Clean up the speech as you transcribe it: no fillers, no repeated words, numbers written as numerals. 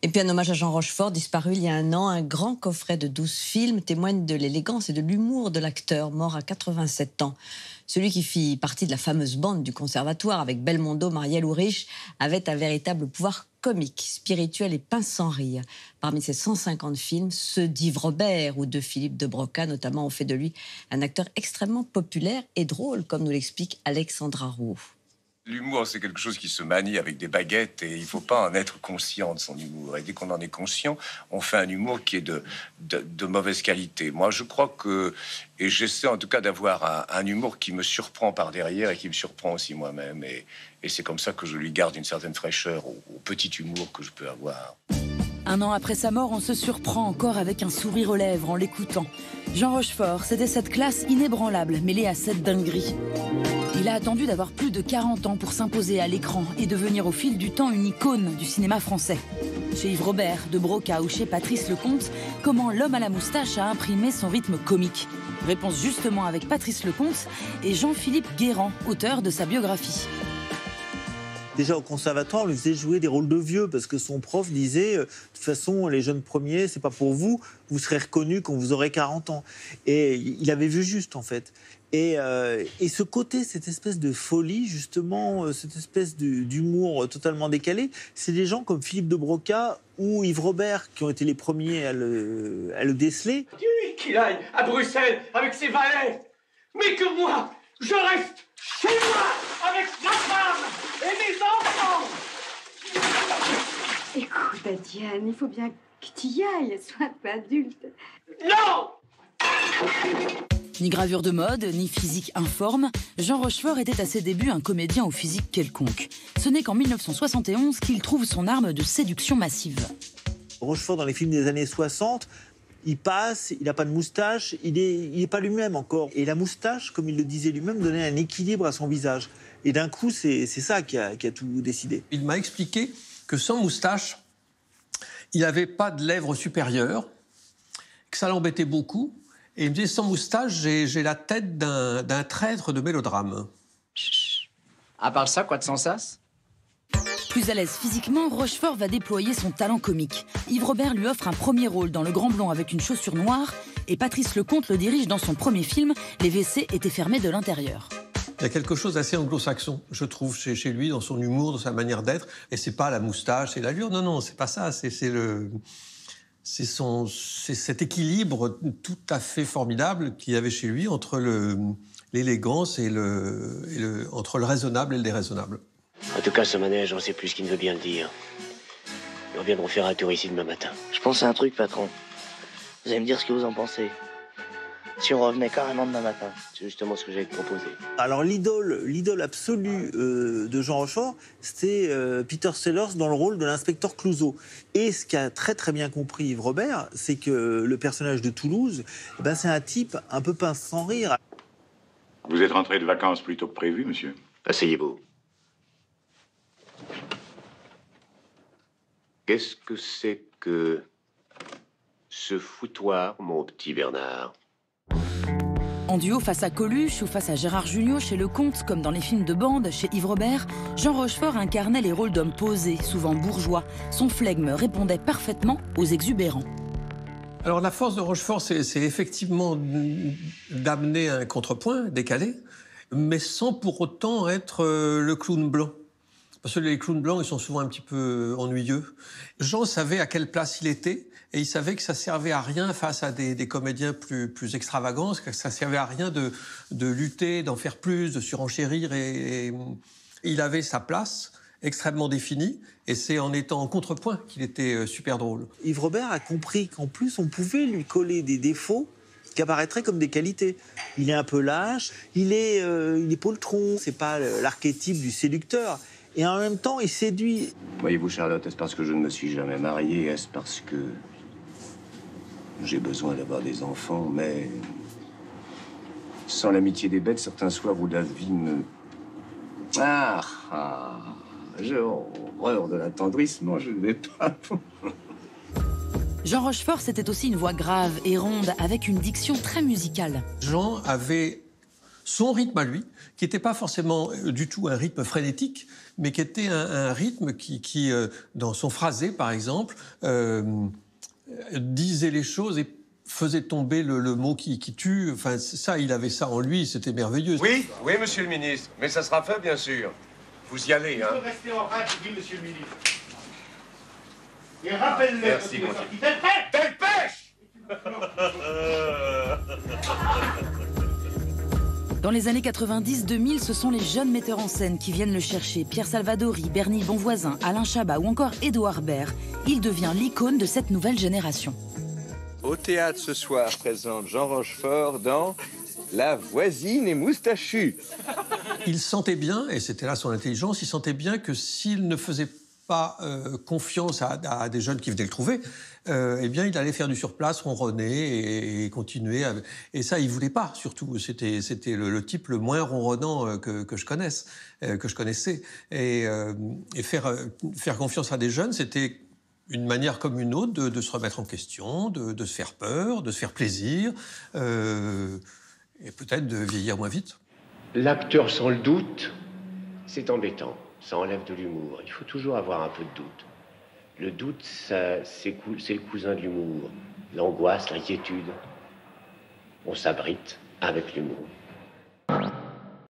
Et puis un hommage à Jean Rochefort, disparu il y a un an. Un grand coffret de 12 films témoigne de l'élégance et de l'humour de l'acteur, mort à 87 ans. Celui qui fit partie de la fameuse bande du Conservatoire avec Belmondo, Marielle ou Riche avait un véritable pouvoir comique, spirituel et pince sans rire. Parmi ses 150 films, ceux d'Yves Robert ou de Philippe de Broca notamment ont fait de lui un acteur extrêmement populaire et drôle, comme nous l'explique Alexandra Roux. L'humour, c'est quelque chose qui se manie avec des baguettes et il ne faut pas en être conscient de son humour. Et dès qu'on en est conscient, on fait un humour qui est de mauvaise qualité. Moi, je crois que, et j'essaie en tout cas d'avoir un humour qui me surprend par derrière et qui me surprend aussi moi-même. Et c'est comme ça que je lui garde une certaine fraîcheur au petit humour que je peux avoir. Un an après sa mort, on se surprend encore avec un sourire aux lèvres en l'écoutant. Jean Rochefort, c'était cette classe inébranlable mêlée à cette dinguerie. Il a attendu d'avoir plus de 40 ans pour s'imposer à l'écran et devenir au fil du temps une icône du cinéma français. Chez Yves Robert, de Broca ou chez Patrice Lecomte, comment l'homme à la moustache a imprimé son rythme comique? Réponse justement avec Patrice Lecomte et Jean-Philippe Guérand, auteur de sa biographie. Déjà au conservatoire, on lui faisait jouer des rôles de vieux parce que son prof disait de toute façon, les jeunes premiers, c'est pas pour vous, vous serez reconnus quand vous aurez 40 ans. Et il avait vu juste en fait. Et ce côté, cette espèce de folie, justement, cette espèce d'humour totalement décalé, c'est des gens comme Philippe de Broca ou Yves Robert qui ont été les premiers à le déceler. Dis-lui qu'il aille à Bruxelles avec ses valets, mais que moi, je reste chez moi avec ma femme et mes enfants. Écoute, Diane, il faut bien que tu y ailles, sois un peu adulte. Non! Ni gravure de mode, ni physique informe, Jean Rochefort était à ses débuts un comédien au physique quelconque. Ce n'est qu'en 1971 qu'il trouve son arme de séduction massive. Rochefort, dans les films des années 60, il passe, il n'a pas de moustache, il est pas lui-même encore. Et la moustache, comme il le disait lui-même, donnait un équilibre à son visage. Et d'un coup, c'est ça qui a tout décidé. Il m'a expliqué que sans moustache, il n'avait pas de lèvres supérieures, que ça l'embêtait beaucoup. Et il me disait, sans moustache, j'ai la tête d'un traître de mélodrame. À part ça, quoi de sans sas? Plus à l'aise physiquement, Rochefort va déployer son talent comique. Yves Robert lui offre un premier rôle dans Le Grand Blond avec une chaussure noire et Patrice Lecomte le dirige dans son premier film, Les WC étaient fermés de l'intérieur. Il y a quelque chose d'assez anglo-saxon, je trouve, chez lui, dans son humour, dans sa manière d'être. Et c'est pas la moustache et l'allure, non, c'est pas ça, c'est cet équilibre tout à fait formidable qu'il y avait chez lui entre l'élégance et entre le raisonnable et le déraisonnable. En tout cas, ce manège, on sait plus ce qu'il veut bien le dire. Nous reviendrons faire un tour ici demain matin. Je pense à un truc, patron. Vous allez me dire ce que vous en pensez. Si on revenait carrément demain matin. C'est justement ce que j'allais te proposer. Alors l'idole absolue de Jean Rochefort, c'était Peter Sellers dans le rôle de l'inspecteur Clouseau. Et ce qu'a très très bien compris Yves Robert, c'est que le personnage de Toulouse, c'est un type un peu pince sans rire. Vous êtes rentré de vacances plus tôt que prévu, monsieur. Asseyez-vous. Qu'est-ce que c'est que ce foutoir, mon petit Bernard? En duo face à Coluche ou face à Gérard Jugnot chez Lecomte, comme dans les films de bande chez Yves Robert, Jean Rochefort incarnait les rôles d'hommes posés, souvent bourgeois. Son flegme répondait parfaitement aux exubérants. Alors la force de Rochefort, c'est effectivement d'amener un contrepoint décalé, mais sans pour autant être le clown blanc. Parce que les clowns blancs, ils sont souvent un petit peu ennuyeux. Jean savait à quelle place il était, et il savait que ça servait à rien face à des comédiens plus extravagants, que ça servait à rien de lutter, d'en faire plus, de surenchérir. Et il avait sa place extrêmement définie, et c'est en étant en contrepoint qu'il était super drôle. Yves Robert a compris qu'en plus, on pouvait lui coller des défauts qui apparaîtraient comme des qualités. Il est un peu lâche, il est poltron, c'est pas l'archétype du séducteur. Et en même temps, il séduit. Voyez-vous, Charlotte, est-ce parce que je ne me suis jamais marié? Est-ce parce que j'ai besoin d'avoir des enfants? Mais sans l'amitié des bêtes, certains soirs où la vie me... j'ai horreur de l'attendrissement, je ne vais pas... Jean Rochefort, c'était aussi une voix grave et ronde, avec une diction très musicale. Jean avait son rythme à lui, qui n'était pas forcément du tout un rythme frénétique, mais qui était un rythme qui dans son phrasé, par exemple, disait les choses et faisait tomber le mot qui tue. Enfin, ça, il avait ça en lui, c'était merveilleux. Oui, oui, monsieur le ministre. Mais ça sera fait, bien sûr. Vous y allez, hein. Il faut rester en rade, dit monsieur le ministre. Et rappelle-le. Merci, Dépêche. Dans les années 90-2000, ce sont les jeunes metteurs en scène qui viennent le chercher. Pierre Salvadori, Bernie Bonvoisin, Alain Chabat ou encore Édouard Baird. Il devient l'icône de cette nouvelle génération. Au théâtre ce soir présente Jean Rochefort dans La voisine est moustachue. Il sentait bien, et c'était là son intelligence, il sentait bien que s'il ne faisait pas confiance à des jeunes qui venaient le trouver, eh bien, il allait faire du surplace, ronronner et continuer. Et ça, il voulait pas, surtout. C'était le type le moins ronronnant que je connaissais. Et faire confiance à des jeunes, c'était une manière comme une autre de se remettre en question, de se faire peur, de se faire plaisir, et peut-être de vieillir moins vite. L'acteur sans le doute, c'est embêtant. Ça enlève de l'humour. Il faut toujours avoir un peu de doute. Le doute, c'est le cousin de l'humour. L'angoisse, l'inquiétude. On s'abrite avec l'humour.